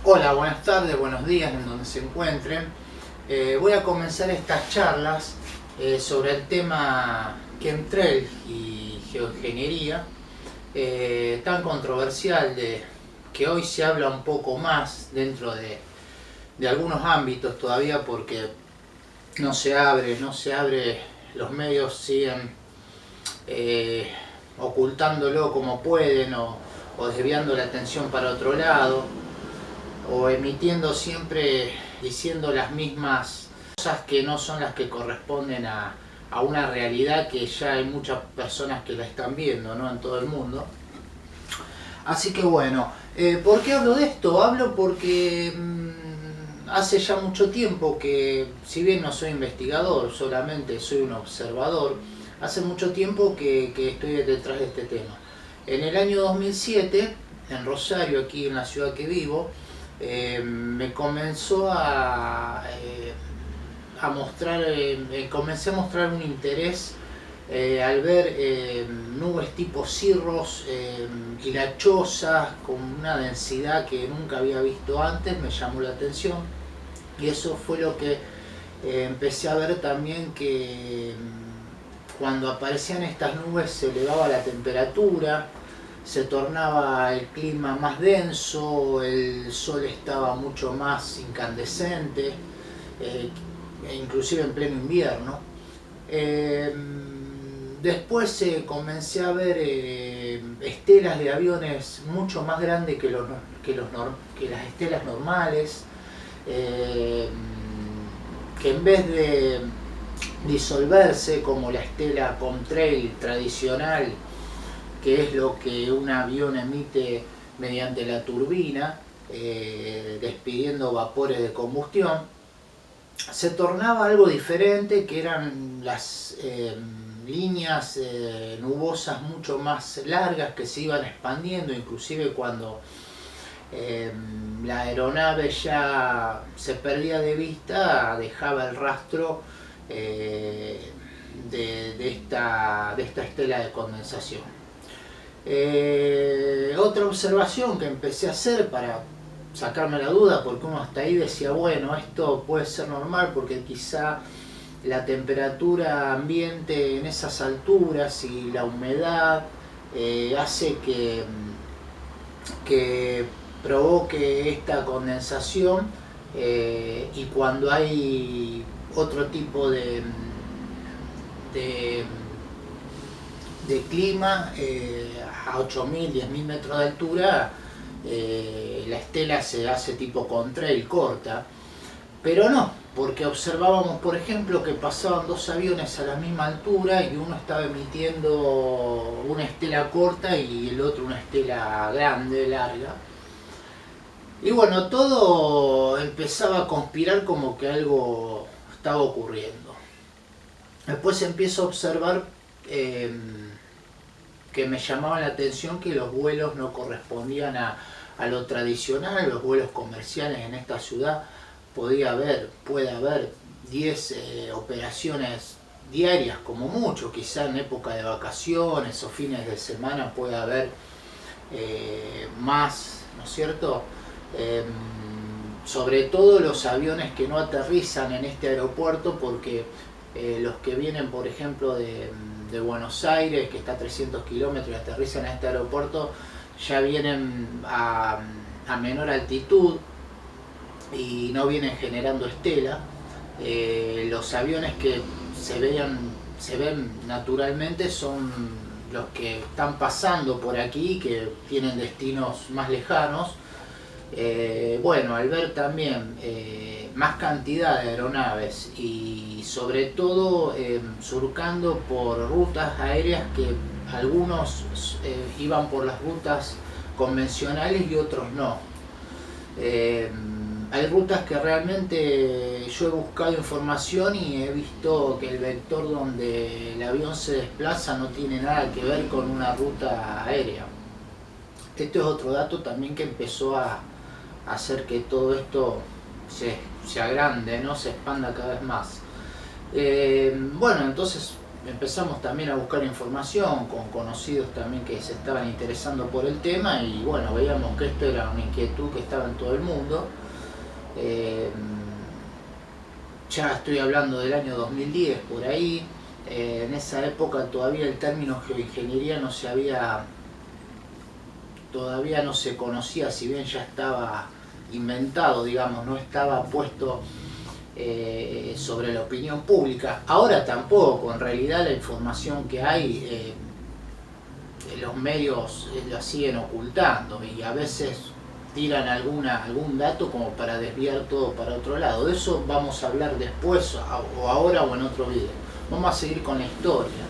Hola, buenas tardes, buenos días en donde se encuentren. Voy a comenzar estas charlas sobre el tema chemtrail y geoingeniería, tan controversial que hoy se habla un poco más dentro de algunos ámbitos todavía porque no se abre, los medios siguen eh, ocultándolo como pueden o desviando la atención para otro lado o emitiendo siempre diciendo las mismas cosas que no son las que corresponden a una realidad que ya hay muchas personas que la están viendo, ¿no? En todo el mundo. Así que bueno, ¿por qué hablo de esto? Hablo porque hace ya mucho tiempo que, si bien no soy investigador, solamente soy un observador, hace mucho tiempo que estoy detrás de este tema. En el año 2007, en Rosario, aquí en la ciudad que vivo, me comenzó a mostrar, comencé a mostrar un interés al ver nubes tipo cirros hilachosas con una densidad que nunca había visto antes. Me llamó la atención y eso fue lo que empecé a ver también, que cuando aparecían estas nubes se elevaba la temperatura, se tornaba el clima más denso, el sol estaba mucho más incandescente, eh, inclusive en pleno invierno. Eh, Después comencé a ver estelas de aviones mucho más grandes que las estelas normales, eh, que en vez de disolverse como la estela Comtrail tradicional, que es lo que un avión emite mediante la turbina, despidiendo vapores de combustión, se tornaba algo diferente, que eran las líneas nubosas mucho más largas que se iban expandiendo, inclusive cuando la aeronave ya se perdía de vista, dejaba el rastro de esta estela de condensación. Otra observación que empecé a hacer para sacarme la duda, porque uno hasta ahí decía, bueno, esto puede ser normal porque quizá la temperatura ambiente en esas alturas y la humedad hace que provoque esta condensación, y cuando hay otro tipo de, de clima, a 8.000, 10.000 metros de altura, la estela se hace tipo contrail, corta. Pero no, porque observábamos, por ejemplo, que pasaban dos aviones a la misma altura y uno estaba emitiendo una estela corta y el otro una estela grande, larga. Y bueno, todo empezaba a conspirar como que algo estaba ocurriendo. Después empiezo a observar eh, que me llamaba la atención que los vuelos no correspondían a lo tradicional, los vuelos comerciales en esta ciudad. Puede haber 10 operaciones diarias como mucho, quizá en época de vacaciones o fines de semana puede haber más, ¿no es cierto? Eh, Sobre todo los aviones que no aterrizan en este aeropuerto, porque los que vienen, por ejemplo, de Buenos Aires, que está a 300 kilómetros, y aterrizan a este aeropuerto, ya vienen a menor altitud y no vienen generando estela. Los aviones que se ven naturalmente son los que están pasando por aquí, que tienen destinos más lejanos. Bueno, al ver también más cantidad de aeronaves y sobre todo surcando por rutas aéreas que algunos iban por las rutas convencionales y otros no. Eh, Hay rutas que realmente yo he buscado información y he visto que el vector donde el avión se desplaza no tiene nada que ver con una ruta aérea. Esto es otro dato también que empezó a hacer que todo esto se agrande, ¿no? Se expanda cada vez más. Bueno, entonces empezamos también a buscar información con conocidos también que se estaban interesando por el tema y bueno, veíamos que esto era una inquietud que estaba en todo el mundo. Ya estoy hablando del año 2010 por ahí. En esa época todavía el término geoingeniería todavía no se conocía, si bien ya estaba inventado, digamos, no estaba puesto sobre la opinión pública. Ahora tampoco, en realidad la información que hay, los medios la siguen ocultando y a veces tiran algún dato como para desviar todo para otro lado. De eso vamos a hablar después, o ahora o en otro video. Vamos a seguir con la historia.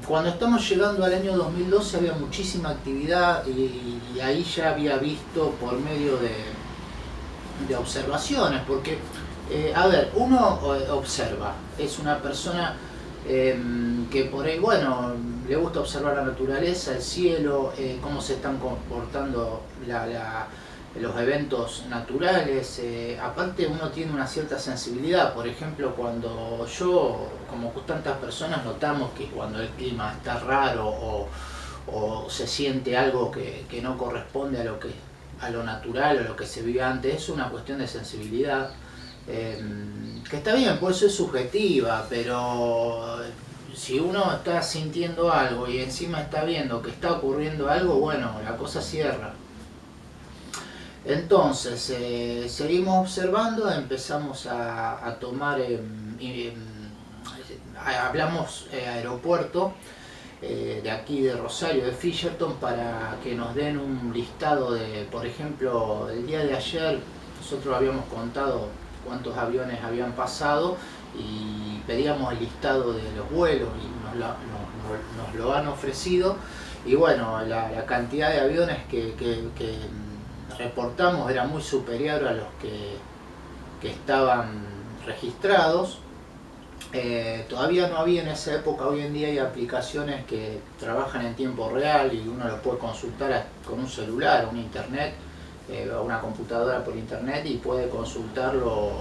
Cuando estamos llegando al año 2012 había muchísima actividad y ahí ya había visto por medio de observaciones, porque, a ver, uno observa, es una persona que por ahí, bueno, le gusta observar la naturaleza, el cielo, cómo se están comportando los eventos naturales. Aparte uno tiene una cierta sensibilidad, por ejemplo, cuando yo, como tantas personas, notamos que cuando el clima está raro o se siente algo que no corresponde a lo natural o lo que se vive antes, es una cuestión de sensibilidad. Que está bien, puede ser subjetiva, pero si uno está sintiendo algo y encima está viendo que está ocurriendo algo, bueno, la cosa cierra. Entonces, seguimos observando, empezamos a tomar, hablamos aeropuerto de aquí de Rosario, de Fisherton, para que nos den un listado de, por ejemplo, el día de ayer nosotros habíamos contado cuántos aviones habían pasado y pedíamos el listado de los vuelos y nos lo han ofrecido y bueno, la cantidad de aviones que reportamos era muy superior a los que estaban registrados. Todavía no había en esa época, hoy en día hay aplicaciones que trabajan en tiempo real y uno lo puede consultar con un celular, un internet, o una computadora por internet y puede consultarlo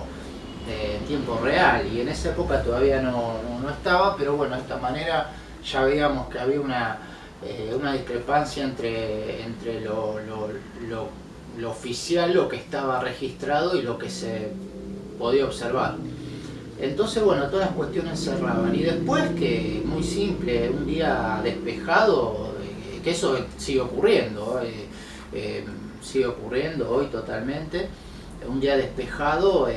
en tiempo real, y en esa época todavía no estaba, pero bueno, de esta manera ya veíamos que había una discrepancia entre lo oficial, lo que estaba registrado y lo que se podía observar. Entonces, bueno, todas las cuestiones cerraban. Y después, que muy simple, un día despejado, que eso sigue ocurriendo, sigue ocurriendo hoy totalmente, un día despejado,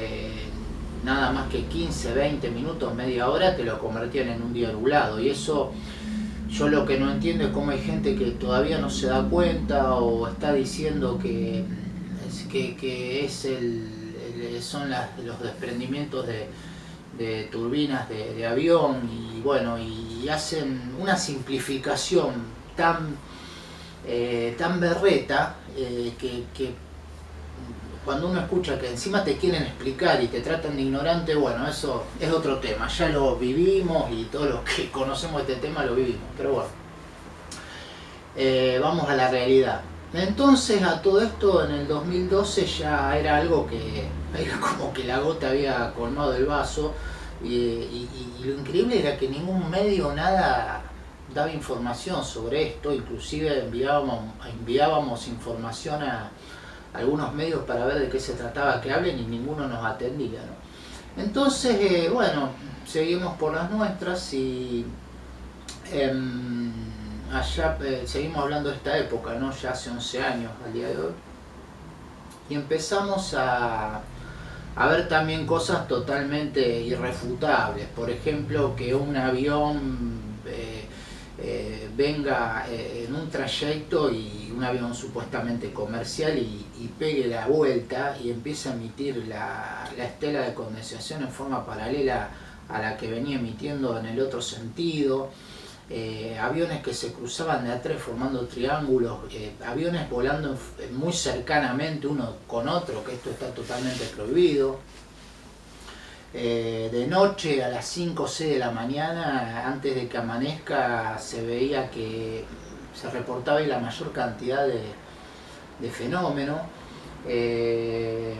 nada más que 15, 20 minutos, media hora, te lo convertían en un día nublado. Y eso, yo lo que no entiendo es cómo hay gente que todavía no se da cuenta o está diciendo que son los desprendimientos de turbinas de avión, y bueno, y hacen una simplificación tan berreta, que cuando uno escucha que encima te quieren explicar y te tratan de ignorante, bueno, eso es otro tema, ya lo vivimos y todos los que conocemos este tema lo vivimos, pero bueno, vamos a la realidad. Entonces, a todo esto, en el 2012 ya era algo que era como que la gota había colmado el vaso, y lo increíble era que ningún medio, nada, daba información sobre esto. Inclusive enviábamos información a algunos medios para ver de qué se trataba que hablen y ninguno nos atendía, ¿no? Entonces, bueno, seguimos por las nuestras y allá seguimos hablando de esta época, ¿no? Ya hace 11 años al día de hoy, y empezamos a ver también cosas totalmente irrefutables. Por ejemplo, que un avión venga en un trayecto, y un avión supuestamente comercial, y pegue la vuelta y empiece a emitir la estela de condensación en forma paralela a la que venía emitiendo en el otro sentido. Aviones que se cruzaban de a tres formando triángulos, aviones volando muy cercanamente uno con otro, que esto está totalmente prohibido. De noche a las 5 o 6 de la mañana, antes de que amanezca, se veía que se reportaba ahí la mayor cantidad de fenómenos. Eh,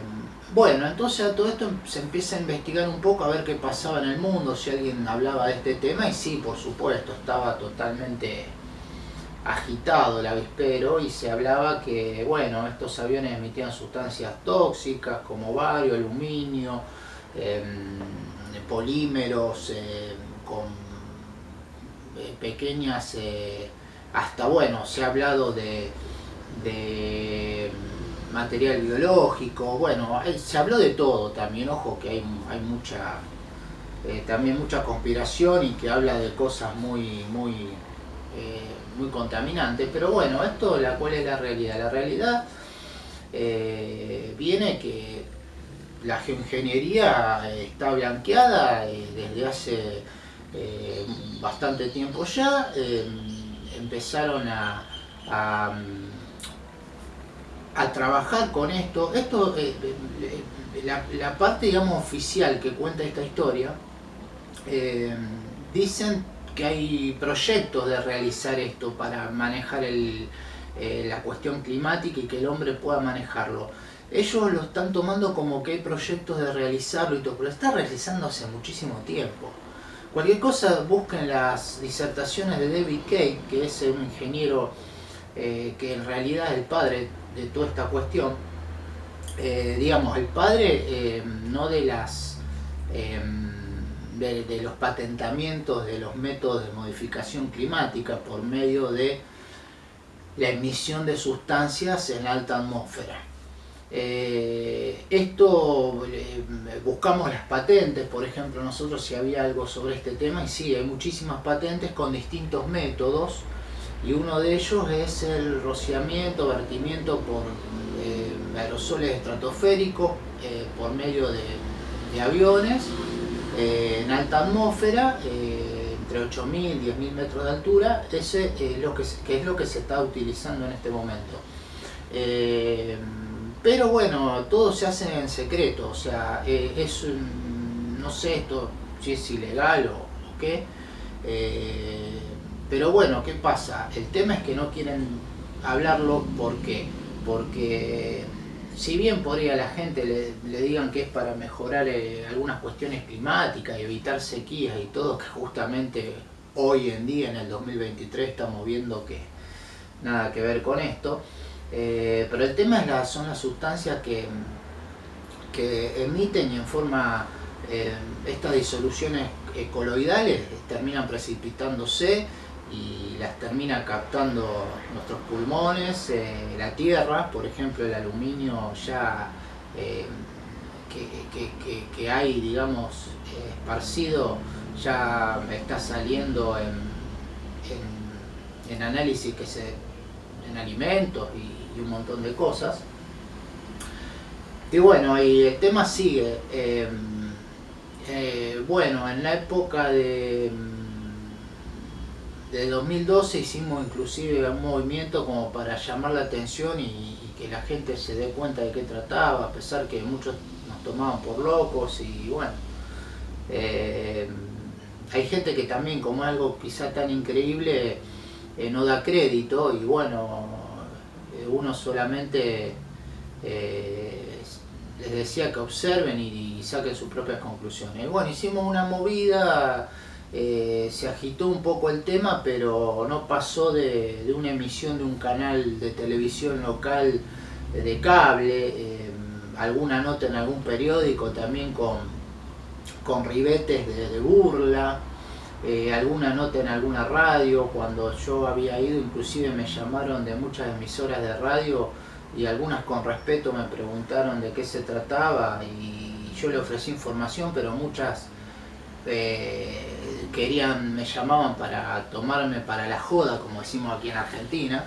bueno, entonces a todo esto se empieza a investigar un poco a ver qué pasaba en el mundo, si alguien hablaba de este tema, y sí, por supuesto, estaba totalmente agitado el avispero y se hablaba que, bueno, estos aviones emitían sustancias tóxicas como bario, aluminio, eh, polímeros con pequeñas, hasta bueno, se ha hablado de material biológico, bueno, se habló de todo también, ojo que hay mucha, también mucha conspiración y que habla de cosas muy contaminantes, pero bueno, esto, ¿cuál es la realidad? La realidad viene que la geoingeniería está blanqueada desde hace bastante tiempo ya. Empezaron a, a trabajar con esto. La parte, digamos, oficial que cuenta esta historia, dicen que hay proyectos de realizar esto para manejar la cuestión climática y que el hombre pueda manejarlo. Ellos lo están tomando como que hay proyectos de realizarlo y todo, pero está realizando hace muchísimo tiempo. Cualquier cosa, busquen las disertaciones de David Cade, que es un ingeniero que en realidad es el padre de toda esta cuestión. Digamos, el padre no de las de los patentamientos de los métodos de modificación climática por medio de la emisión de sustancias en alta atmósfera. Buscamos las patentes, por ejemplo, nosotros si había algo sobre este tema, y sí, hay muchísimas patentes con distintos métodos, y uno de ellos es el rociamiento, vertimiento por aerosoles estratosféricos por medio de aviones en alta atmósfera, entre 8.000 y 10.000 metros de altura. Ese es lo que se está utilizando en este momento. Pero bueno, todo se hace en secreto, o sea, no sé esto si es ilegal o qué, pero bueno, ¿qué pasa? El tema es que no quieren hablarlo. ¿Por qué? Porque si bien podría la gente le digan que es para mejorar algunas cuestiones climáticas y evitar sequías y todo, que justamente hoy en día, en el 2023, estamos viendo que nada que ver con esto. Pero el tema son las sustancias que emiten y en forma estas disoluciones coloidales terminan precipitándose y las termina captando nuestros pulmones, la tierra, por ejemplo el aluminio ya que hay, digamos, esparcido, ya está saliendo en análisis en alimentos y un montón de cosas. Y bueno, y el tema sigue. Bueno, en la época de 2012 hicimos inclusive un movimiento como para llamar la atención y que la gente se dé cuenta de qué trataba, a pesar que muchos nos tomaban por locos. Y bueno, hay gente que también, como algo quizá tan increíble, no da crédito, y bueno, uno solamente les decía que observen y saquen sus propias conclusiones. Y bueno, hicimos una movida, se agitó un poco el tema, pero no pasó de una emisión de un canal de televisión local de cable, alguna nota en algún periódico también con ribetes de burla. Alguna nota en alguna radio. Cuando yo había ido, inclusive me llamaron de muchas emisoras de radio y algunas con respeto me preguntaron de qué se trataba y yo le ofrecí información, pero muchas me llamaban para tomarme para la joda, como decimos aquí en Argentina,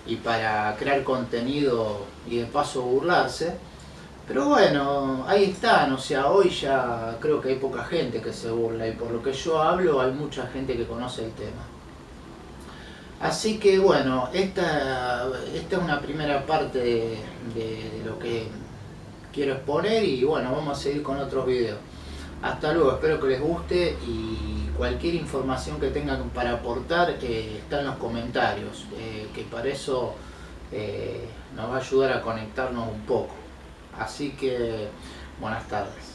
y para crear contenido y de paso burlarse. Pero bueno, ahí están, o sea, hoy ya creo que hay poca gente que se burla, y por lo que yo hablo hay mucha gente que conoce el tema. Así que bueno, esta es una primera parte de lo que quiero exponer, y bueno, vamos a seguir con otros videos. Hasta luego, espero que les guste, y cualquier información que tengan para aportar está en los comentarios, que para eso nos va a ayudar a conectarnos un poco. Así que buenas tardes.